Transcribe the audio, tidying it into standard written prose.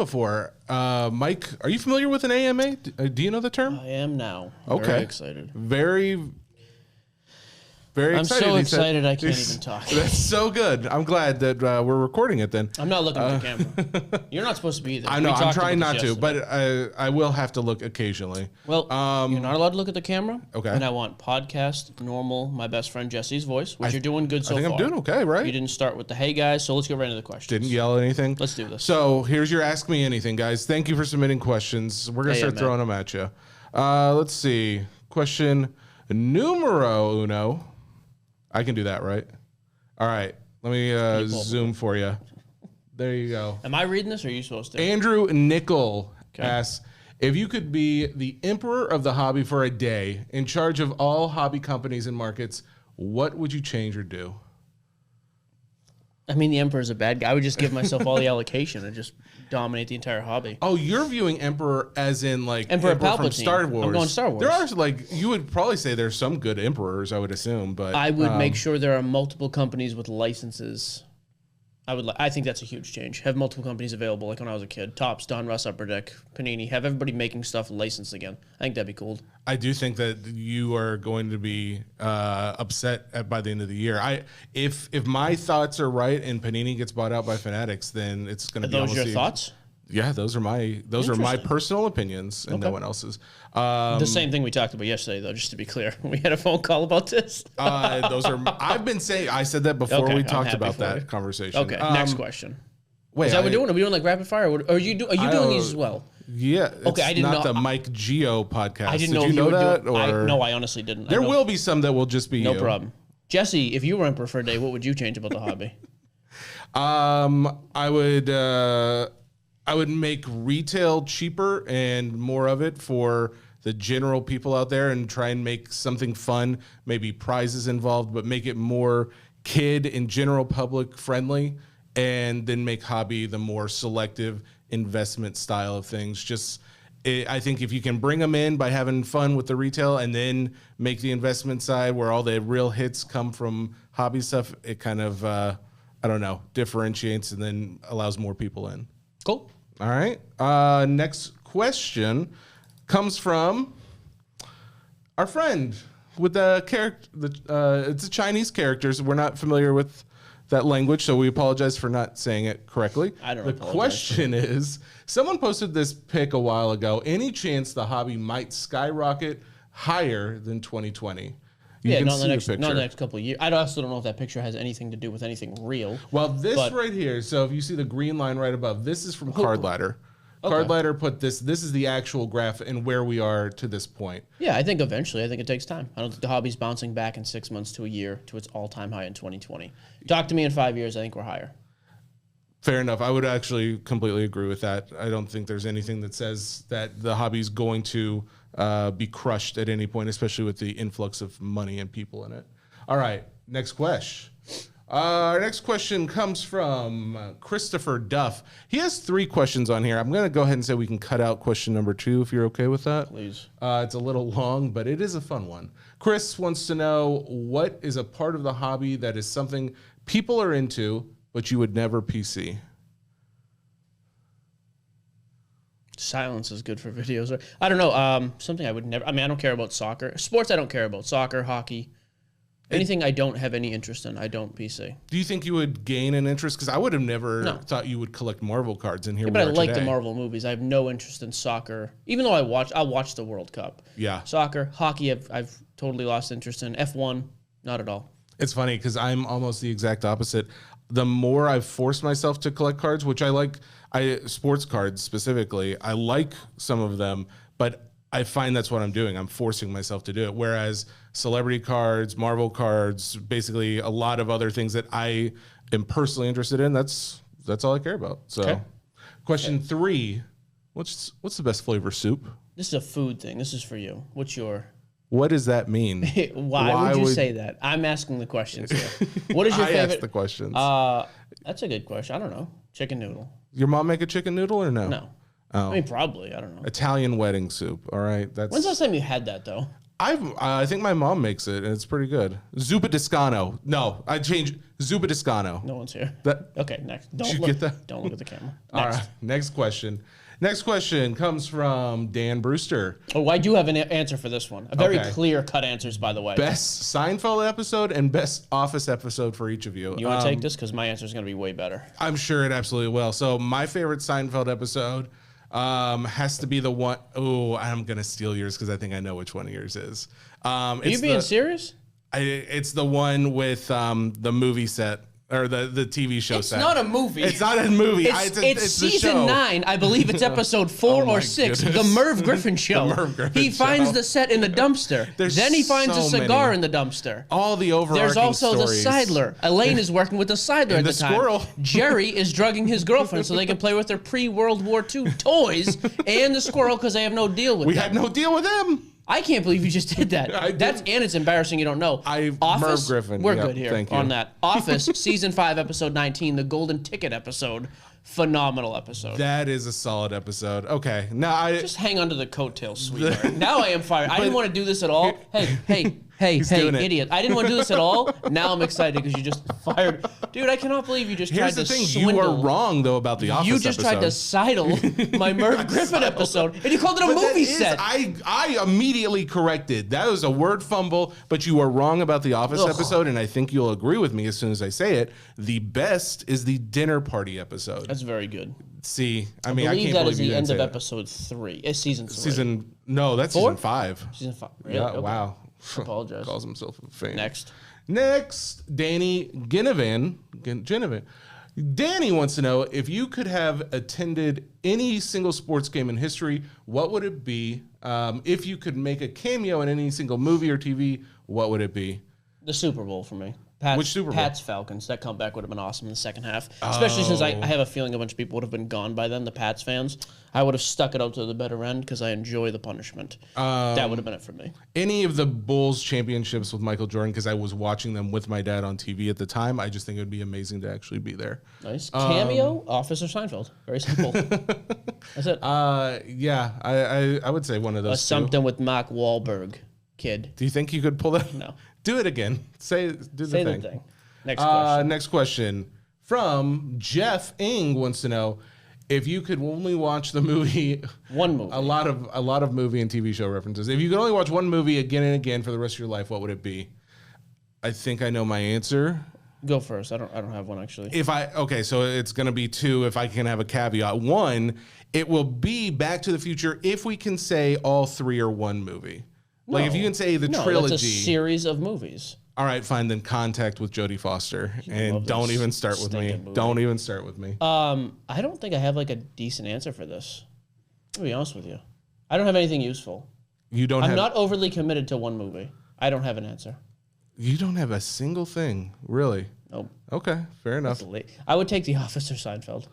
before. Mike, are you familiar with an AMA? Do you know the term? I am now. Okay. Very excited. Very I'm excited. so excited I can't even talk. That's so good. I'm glad that we're recording it then. I'm not looking at the camera. You're not supposed to be either. I know. I'm trying not to, but I will have to look occasionally. Well, you're not allowed to look at the camera. Okay. And I want podcast, normal, my best friend Jesse's voice, which you're doing good so far. I think I'm doing okay, right? You didn't start with the hey guys, so let's get right into the questions. Didn't yell at anything. Let's do this. So here's your Ask Me Anything, guys. Thank you for submitting questions. We're going to start throwing them at you. Let's see. Question numero uno. I can do that, right? All right. Let me zoom for you. There you go. Am I reading this or are you supposed to? Andrew Nickel asks, if you could be the emperor of the hobby for a day, in charge of all hobby companies and markets, what would you change or do? I mean, the Emperor's a bad guy. I would just give myself all the allocation and just dominate the entire hobby. Oh, you're viewing Emperor as in like Emperor Palpatine from Star Wars. I'm going Star Wars. There are like, you would probably say there's some good emperors, I would assume, but I would make sure there are multiple companies with licenses. I think that's a huge change. Have multiple companies available, like when I was a kid. Topps, Don Russ, Upper Deck, Panini. Have everybody making stuff licensed again. I think that'd be cool. I do think that you are going to be upset by the end of the year. If my thoughts are right and Panini gets bought out by Fanatics, then it's going to be those your thoughts? Yeah, those are my personal opinions and no one else's. The same thing we talked about yesterday, though. Just to be clear, we had a phone call about this. I've been saying. I said that before we talked about that conversation. Okay, next question. Wait, is that what we're doing? Are we doing like rapid fire? Or are you doing these as well? Yeah. Okay, I didn't know. Not the Mike Geo podcast. I didn't know. Did you know that? No, I honestly didn't. There will be some that will just be no problem. Jesse, if you were emperor for a day, what would you change about the hobby? I would make retail cheaper and more of it for the general people out there and try and make something fun, maybe prizes involved, but make it more kid and general public friendly, and then make hobby the more selective investment style of things. I think if you can bring them in by having fun with the retail and then make the investment side where all the real hits come from hobby stuff, it kind of, differentiates and then allows more people in. Cool. All right. Next question comes from our friend with the character. It's a Chinese character, so we're not familiar with that language, so we apologize for not saying it correctly. I don't The apologize. question is, someone posted this pic a while ago. Any chance the hobby might skyrocket higher than 2020? Not in the next couple of years. I also don't know if that picture has anything to do with anything real. Well, this right here, so if you see the green line right above, this is from Card Ladder. Okay. Card Ladder put this is the actual graph and where we are to this point. Yeah, I think eventually, I think it takes time. I don't think the hobby's bouncing back in 6 months to a year to its all-time high in 2020. Talk to me in 5 years, I think we're higher. Fair enough. I would actually completely agree with that. I don't think there's anything that says that the hobby's going to be crushed at any point, especially with the influx of money and people in it. All right, next question. Our next question comes from Christopher Duff. He has 3 questions on here. I'm going to go ahead and say we can cut out question number 2 if you're okay with that. Please. It's a little long, but it is a fun one. Chris wants to know, what is a part of the hobby that is something people are into, but you would never PC? Silence is good for videos. I don't know. Something I would never. I mean, I don't care about soccer. Sports, I don't care about. Soccer, hockey. Anything I don't have any interest in, I don't PC. Do you think you would gain an interest? Because I would have never thought you would collect Marvel cards in here. Yeah, but I like the Marvel movies. I have no interest in soccer. Even though I'll watch the World Cup. Yeah. Soccer, hockey, I've totally lost interest in. F1, not at all. It's funny because I'm almost the exact opposite. The more I've forced myself to collect cards, which I like, sports cards specifically, I like some of them, but I find that's what I'm doing. I'm forcing myself to do it. Whereas celebrity cards, Marvel cards, basically a lot of other things that I am personally interested in, that's all I care about. So, Question 3, what's the best flavor soup? This is a food thing. This is for you. What does that mean? Why would you say that? I'm asking the questions here. What is your favorite? I ask the questions. That's a good question. I don't know. Chicken noodle. Your mom make a chicken noodle or no? No. Oh. I mean, probably. I don't know. Italian wedding soup. All right. When's the last time you had that, though? I think my mom makes it, and it's pretty good. Zuppa Discano. No, I changed Zuppa Discano. No one's here. That, Okay, next. Did you get that? Don't look at the camera. all Next. right, next question. Next question comes from Dan Brewster. Oh, I do have an answer for this one. A very Okay. clear-cut answers, by the way. Best Seinfeld episode and best Office episode for each of you. You want to take this? Because my answer is going to be way better. I'm sure it absolutely will. So my favorite Seinfeld episode has to be the one. Oh, I'm gonna steal yours because I think I know which one of yours is. Are you being serious? It's the one with the movie set or the TV show It's set. not a movie. It's not a movie. It's the season show. 9. I believe it's episode 4 my or 6. goodness. The Merv Griffin show. The Merv Griffin he finds show. the set in the dumpster. There's Then he finds a so cigar many. in the dumpster. All the overarching There's also stories. the Seidler. Elaine is working with the Seidler at the the time. squirrel. Jerry is drugging his girlfriend so they can play with their pre-World War II toys and the squirrel because they have no deal with We them. had no deal with them. I can't believe you just did that. I That's and it's embarrassing you don't know. Merv Griffin. We're Yep, good here thank you. on that. Office season 5 episode 19, the Golden Ticket episode. Phenomenal episode. That is a solid episode. Okay, now I Just hang on to the coattails, sweetheart. Now I am fired. I didn't want to do this at all. Hey, doing it. idiot. I didn't want to do this at all. Now I'm excited because you just fired. Dude, I cannot believe you just here's tried the to thing. swindle. You are wrong though about the Office. You just tried to sidle my Merv Griffin episode, and you called it a But that movie is- set. I immediately corrected. That was a word fumble, but you are wrong about the Office episode, and I think you'll agree with me as soon as I say it. The best is the dinner party episode. That's very good. See, I I mean, I believe can't that believe is you the didn't end say of that. episode 3. It's season 3. That's Four? season 5. Season 5. Really? Yeah, Okay. wow. I apologize. Calls himself a fan. Next. Danny Ginnivan. Danny wants to know if you could have attended any single sports game in history, what would it be? If you could make a cameo in any single movie or TV, what would it be? The Super Bowl for me. Pats, Which Super Bowl? Pats Falcons. That comeback would have been awesome in the second half. Especially since I have a feeling a bunch of people would have been gone by then, the Pats fans. I would have stuck it out to the better end because I enjoy the punishment. That would have been it for me. Any of the Bulls championships with Michael Jordan, because I was watching them with my dad on TV at the time. I just think it would be amazing to actually be there. Nice. Cameo, Office, or Seinfeld. Very simple. That's it. Yeah, I would say one of those two. Something with Mark Wahlberg, kid. Do you think you could pull that? No. Do it again. Say the Say thing. the thing. Next question. Next question from Jeff Ing wants to know if you could only watch the movie. One movie. A lot of movie and TV show references. If you could only watch one movie again and again for the rest of your life, what would it be? I think I know my answer. Go first. I don't have one actually. So it's gonna be 2 if I can have a caveat. 1, it will be Back to the Future if we can say all 3 are one movie. Like if you can say the trilogy. It's a series of movies. All right, fine. Then Contact with Jodie Foster, and love don't this even start with me. stinking movie. Don't even start with me. I don't think I have like a decent answer for this. To be honest with you, I don't have anything useful. You don't I'm have. not overly committed to one movie. I don't have an answer. You don't have a single thing, really. Nope. Okay, fair enough. It's late. I would take The Office or Seinfeld.